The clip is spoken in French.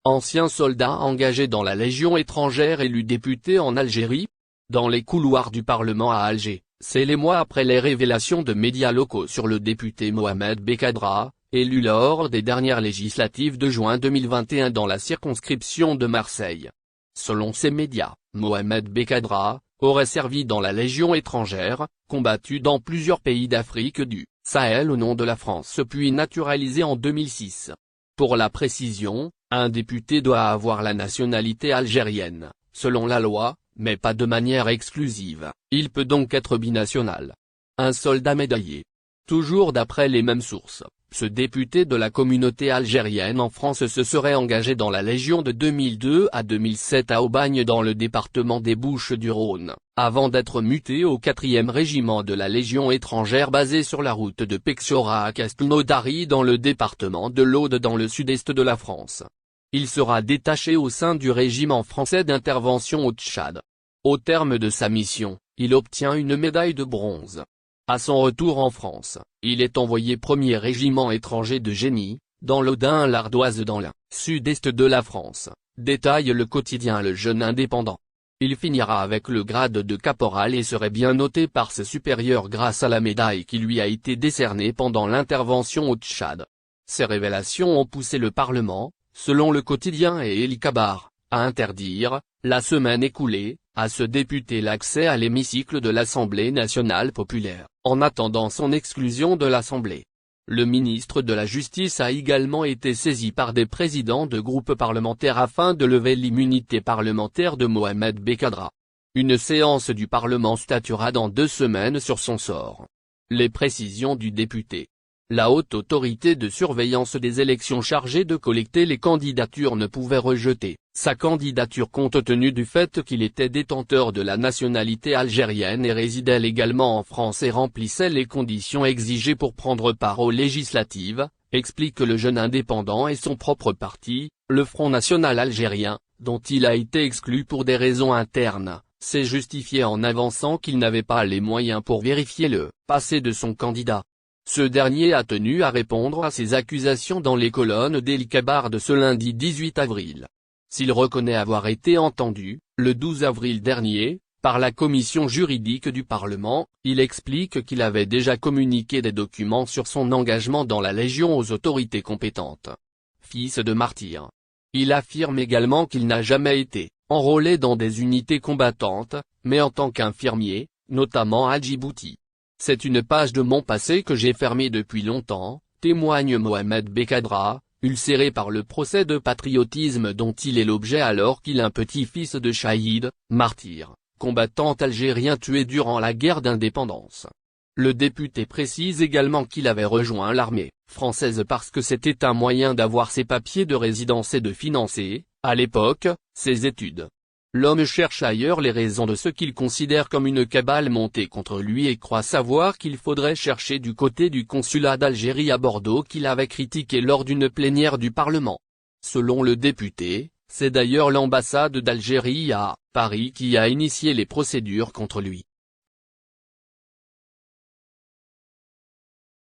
ancien soldat engagé dans la Légion étrangère élu député en Algérie. Dans les couloirs du Parlement à Alger, c'est les mois après les révélations de médias locaux sur le député Mohamed Bekadra, élu lors des dernières législatives de juin 2021 dans la circonscription de Marseille. Selon ces médias, Mohamed Bekadra aurait servi dans la Légion étrangère, combattu dans plusieurs pays d'Afrique du Sahel au nom de la France puis naturalisé en 2006. Pour la précision, un député doit avoir la nationalité algérienne, selon la loi, mais pas de manière exclusive, il peut donc être binational. Un soldat médaillé. Toujours d'après les mêmes sources, ce député de la communauté algérienne en France se serait engagé dans la Légion de 2002 à 2007 à Aubagne dans le département des Bouches-du-Rhône, avant d'être muté au 4e régiment de la Légion étrangère basé sur la route de Pexora à Castelnaudary dans le département de l'Aude dans le sud-est de la France. Il sera détaché au sein du régiment français d'intervention au Tchad. Au terme de sa mission, il obtient une médaille de bronze. À son retour en France, il est envoyé 1er régiment étranger de génie, dans l'Audun-l'Ardoise dans le sud-est de la France, détaille le quotidien Le Jeune Indépendant. Il finira avec le grade de caporal et serait bien noté par ses supérieurs grâce à la médaille qui lui a été décernée pendant l'intervention au Tchad. Ces révélations ont poussé le Parlement, selon le quotidien et El Kabar, à interdire, la semaine écoulée, à ce député l'accès à l'hémicycle de l'Assemblée nationale populaire, en attendant son exclusion de l'Assemblée. Le ministre de la Justice a également été saisi par des présidents de groupes parlementaires afin de lever l'immunité parlementaire de Mohamed Bekadra. Une séance du Parlement statuera dans 2 semaines sur son sort. Les précisions du député. La haute autorité de surveillance des élections chargée de collecter les candidatures ne pouvait rejeter sa candidature compte tenu du fait qu'il était détenteur de la nationalité algérienne et résidait légalement en France et remplissait les conditions exigées pour prendre part aux législatives, explique Le Jeune Indépendant et son propre parti, le Front National Algérien, dont il a été exclu pour des raisons internes, s'est justifié en avançant qu'il n'avait pas les moyens pour vérifier le passé de son candidat. Ce dernier a tenu à répondre à ces accusations dans les colonnes d'El Kabar de ce lundi 18 avril. S'il reconnaît avoir été entendu, le 12 avril dernier, par la commission juridique du Parlement, il explique qu'il avait déjà communiqué des documents sur son engagement dans la Légion aux autorités compétentes. Fils de martyr. Il affirme également qu'il n'a jamais été enrôlé dans des unités combattantes, mais en tant qu'infirmier, notamment à Djibouti. C'est une page de mon passé que j'ai fermée depuis longtemps, témoigne Mohamed Bekadra, ulcéré par le procès de patriotisme dont il est l'objet alors qu'il est un petit-fils de Chahid, martyr, combattant algérien tué durant la guerre d'indépendance. Le député précise également qu'il avait rejoint l'armée française parce que c'était un moyen d'avoir ses papiers de résidence et de financer, à l'époque, ses études. L'homme cherche ailleurs les raisons de ce qu'il considère comme une cabale montée contre lui et croit savoir qu'il faudrait chercher du côté du consulat d'Algérie à Bordeaux qu'il avait critiqué lors d'une plénière du Parlement. Selon le député, c'est d'ailleurs l'ambassade d'Algérie à Paris qui a initié les procédures contre lui.